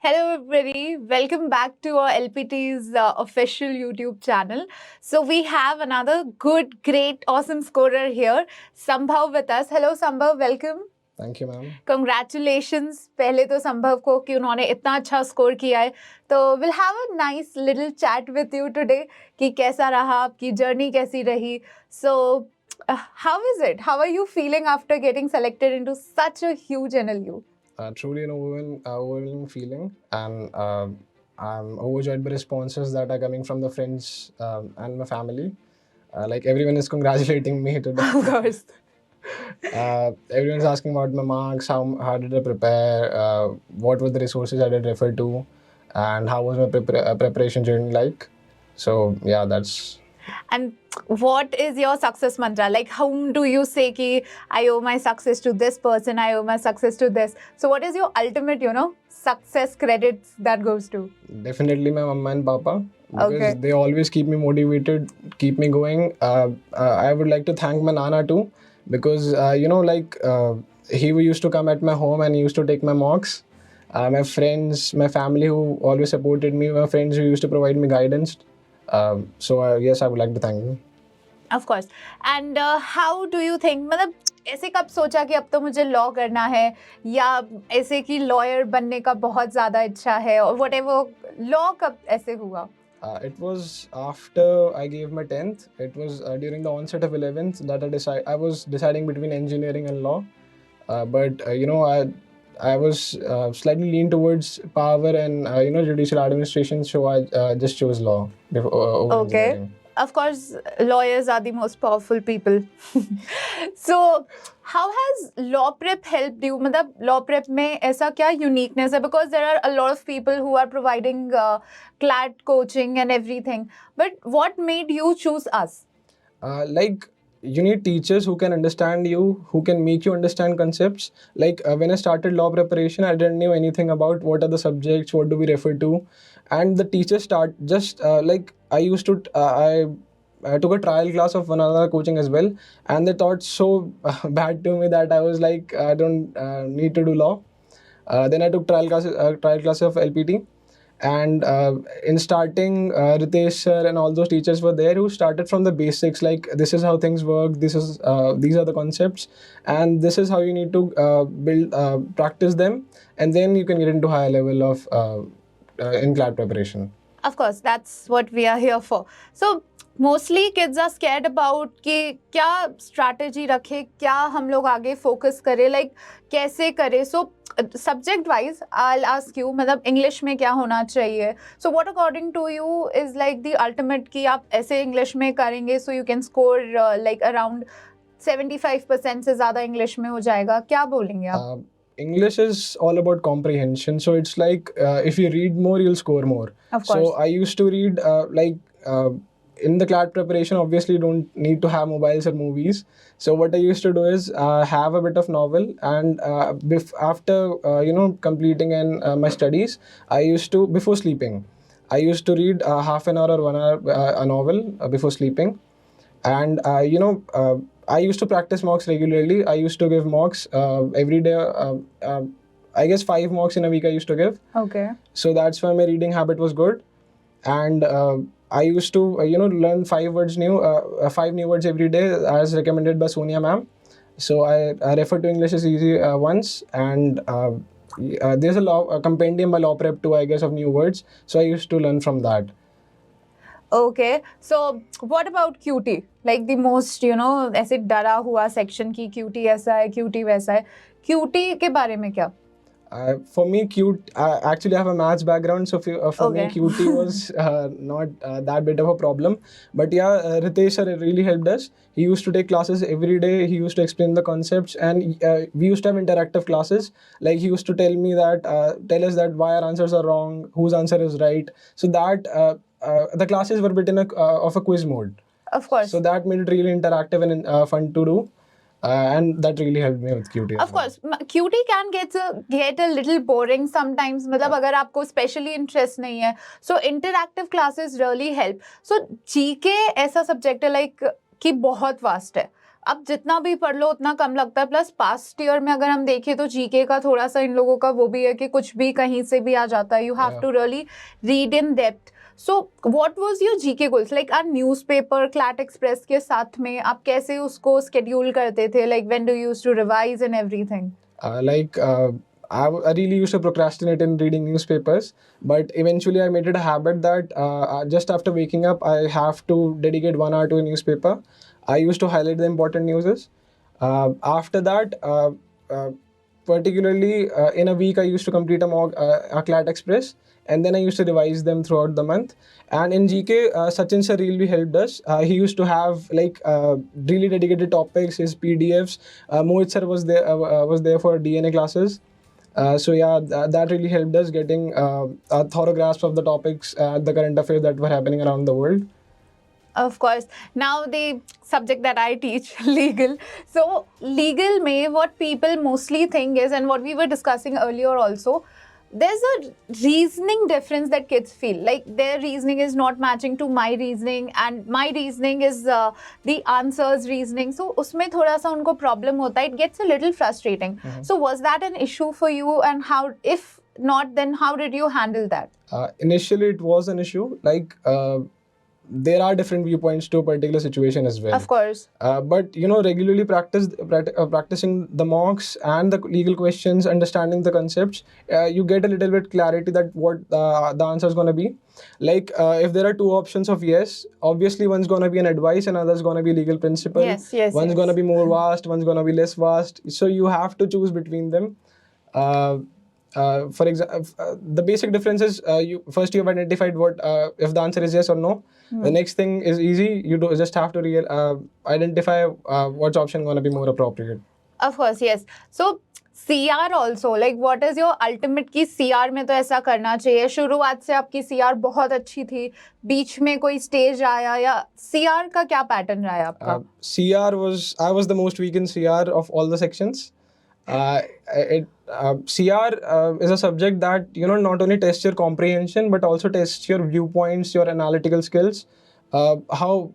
Hello everybody, welcome back to our LPT's official YouTube channel. So we have another good, great, awesome scorer here, Sambhav with us. Hello Sambhav, welcome. Thank you ma'am. Congratulations पहले तो संभव को कि उन्होंने इतना अच्छा score किया है. तो we'll have a nice little chat with you today कि कैसा रहा, आपकी जर्नी कैसी रही. So how is it? How are you feeling after getting selected into such a huge NLU? Truly an overwhelming feeling, and I'm overjoyed by responses that are coming from the friends and my family. Like everyone is congratulating me today. Of course. Everyone's asking about my marks, how did I prepare, what were the resources I did refer to, and how was my preparation journey like. So yeah, that's. And what is your success mantra? Like, whom do you say ki I owe my success to this person, I owe my success to this? So what is your ultimate, success credits that goes to? Definitely my mama and papa, because Okay. they always keep me motivated, keep me going. I would like to thank my nana too, because he used to come at my home and he used to take my mocks. My friends, my family who always supported me, my friends who used to provide me guidance. Yes, I would like to thank them. Of course. And how do you think, मतलब ऐसे कब सोचा कि अब तो मुझे law करना है, या ऐसे कि लॉयर बनने का बहुत ज़्यादा इच्छा है, और whatever, लॉ कब ऐसे हुआ? It was after I gave my 10th. It was during the onset of 11th that I was deciding between engineering and law. I was slightly lean towards power and judicial administration, so I just chose law over engineering. Of course, lawyers are the most powerful people. So, how has law prep helped you? मतलब law prep में ऐसा क्या uniqueness है? Because there are a lot of people who are providing CLAT coaching and everything. But what made you choose us? You need teachers who can understand you, who can make you understand concepts. When I started law preparation, I didn't know anything about what are the subjects, what do we refer to, and the teachers I took a trial class of another coaching as well, and they taught so bad to me that I was like, I don't need to do law. Then I took trial classes of LPT. And in starting, Ritesh sir and all those teachers were there who started from the basics, like this is how things work, these are the concepts, and this is how you need to practice them, and then you can get into higher level of in CLAT preparation. Of course, that's what we are here for. So, mostly kids are scared about कि क्या strategy रखे, क्या हम लोग आगे focus करें, like कैसे करें. So, subject wise, I'll ask you, मतलब English में क्या होना चाहिए. So, what according to you is like the ultimate कि आप ऐसे English में करेंगे, so you can score like around 75% से ज़्यादा English में हो जाएगा. क्या बोलेंगे आप? English is all about comprehension, so it's like if you read more, you'll score more. Of course. So I used to read in the CLAT preparation, obviously you don't need to have mobiles or movies. So what I used to do is have a bit of novel, and after completing my studies, I used to, before sleeping, I used to read half an hour or 1 hour a novel before sleeping. And I used to practice mocks regularly. I used to give mocks every day. I guess 5 mocks in a week I used to give. Okay. So that's why my reading habit was good. And I used to learn 5 new words every day as recommended by Sonia ma'am. So I refer to English as easy once, and there's a compendium by Law Prep too, I guess, of new words. So I used to learn from that. Okay, so what about QT? Like the most, ऐसे डरा हुआ section की QT ऐसा है, QT वैसा है. QT के बारे में क्या? For me, I actually have a maths background, so for me, Okay. QT was not that bit of a problem. But yeah, Ritesh sir really helped us. He used to take classes every day. He used to explain the concepts, and we used to have interactive classes. Like he used to tell us that why our answers are wrong, whose answer is right. So that the classes were bit in of a quiz mode. Of course. So that made it really interactive and fun to do. And that really helped me with QT. Of course, QT can get a little boring sometimes. मतलब अगर आपको specially interest नहीं है, so interactive classes really help. So GK ऐसा subject है like कि बहुत vast है. अब जितना भी पढ़ लो उतना कम लगता है, प्लस पास्ट ईयर में अगर हम देखें तो जीके का थोड़ा सा इन लोगों का वो भी है कि कुछ भी कहीं से भी आ जाता है, you have to really read in depth. So what was your GK goals, like are newspaper CLAT express के साथ में आप कैसे उसको स्केड्यूल करते थे, like when do you used to revise and everything? I really used to procrastinate in reading newspapers, but eventually I made it a habit that just after waking up, I have to dedicate 1 hour to a newspaper. I used to highlight the important news. After that, particularly in a week, I used to complete a CLAT Express, and then I used to revise them throughout the month. And in GK, Sachin sir really helped us. He used to have like really dedicated topics, his PDFs. Mohit sir was there for DNA classes. So yeah, that really helped us getting a thorough grasp of the topics, the current affairs that were happening around the world. Of course. Now the subject that I teach, legal. So legal में what people mostly think is, and what we were discussing earlier also, there's a reasoning difference that kids feel. Like their reasoning is not matching to my reasoning, and my reasoning is the answer's reasoning. So उसमें थोड़ा सा उनको problem होता है. It gets a little frustrating. So was that an issue for you, and how, if not, then how did you handle that? Initially, it was an issue. Like there are different viewpoints to a particular situation as well. Of course. But regularly practicing the mocks and the legal questions, understanding the concepts, you get a little bit clarity that what the answer is going to be. Like if there are two options of yes, obviously one's going to be an advice and other's going to be legal principle. Yes. One's going to be more vast, one's going to be less vast. So you have to choose between them. For example, the basic difference is you have identified what if the answer is yes or no. The next thing is easy. You just have to identify what's option going to be more appropriate. Of course, yes. So CR also, like what is your ultimate की CR में तो ऐसा करना चाहिए. शुरुआत से आपकी CR बहुत अच्छी थी, बीच में कोई स्टेज आया, या CR का क्या पैटर्न रहा है आपका? I was the most weak in CR of all the sections. CR is a subject that not only tests your comprehension but also tests your viewpoints, your analytical skills. How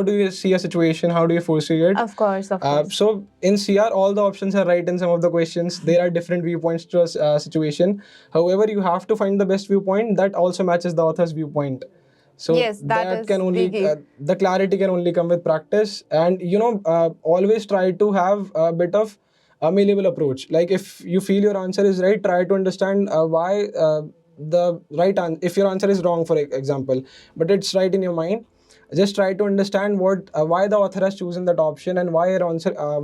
do you see a situation? How do you foresee it? Of course. So in CR, all the options are right in some of the questions. There are different viewpoints to a situation. However, you have to find the best viewpoint that also matches the author's viewpoint. So yes, that can only the clarity can only come with practice, and always try to have a bit of a malleable approach. Like if you feel your answer is right, try to understand why the right answer. If your answer is wrong, for example, but it's right in your mind, just try to understand why the author has chosen that option and why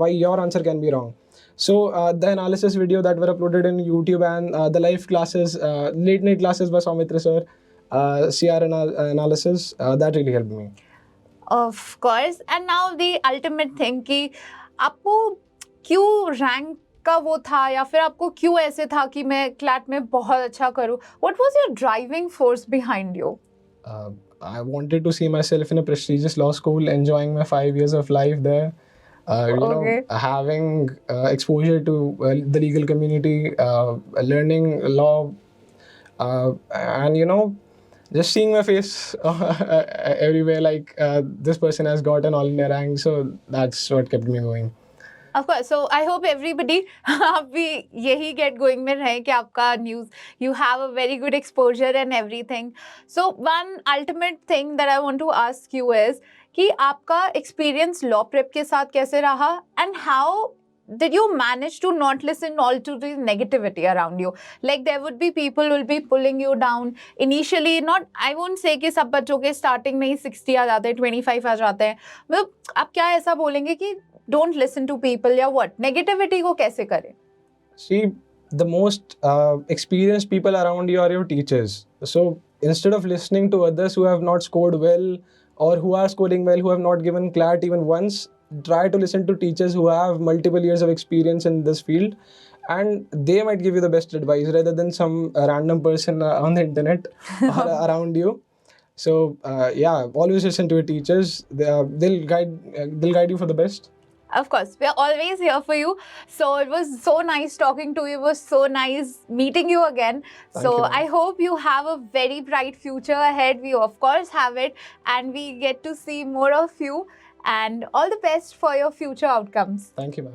your answer can be wrong. So the analysis video that were uploaded in YouTube and the live classes, late night classes by Soumitra sir, CR analysis, that really helped me. Of course. And now the ultimate thing कि आपको क्यों rank का वो था, या फिर आपको क्यों ऐसे था कि मैं क्लैट में बहुत अच्छा करूं? What was your driving force behind you? I wanted to see myself in a prestigious law school, enjoying my 5 years of life there. Having exposure to the legal community, learning law, and just seeing my face everywhere, like this person has got an all-India rank, so that's what kept me going. Of course. So I hope everybody आप भी यही get going में रहे कि आपका news, you have a very good exposure and everything. So one ultimate thing that I want to ask you is कि आपका experience law prep के साथ कैसे रहा, and how did you manage to not listen all to the negativity around you? Like there would be people will be pulling you down initially. Not, I won't say कि सब बच्चों के starting में ही 60 आ जाते हैं, 25 आ जाते हैं. मतलब आप क्या ऐसा बोलेंगे कि don't listen to people, या what? Negativity को कैसे करें? See, the most experienced people around you are your teachers. So instead of listening to others who have not scored well or who are scoring well, who have not given CLAT even once, try to listen to teachers who have multiple years of experience in this field, and they might give you the best advice rather than some random person on the internet or around you. So always listen to your teachers. They'll guide you for the best. Of course, we are always here for you. So it was so nice talking to you. It was so nice meeting you again. Thank you. You. I hope you have a very bright future ahead. We of course have it, and we get to see more of you. and all the best for your future outcomes. Thank you, ma'am.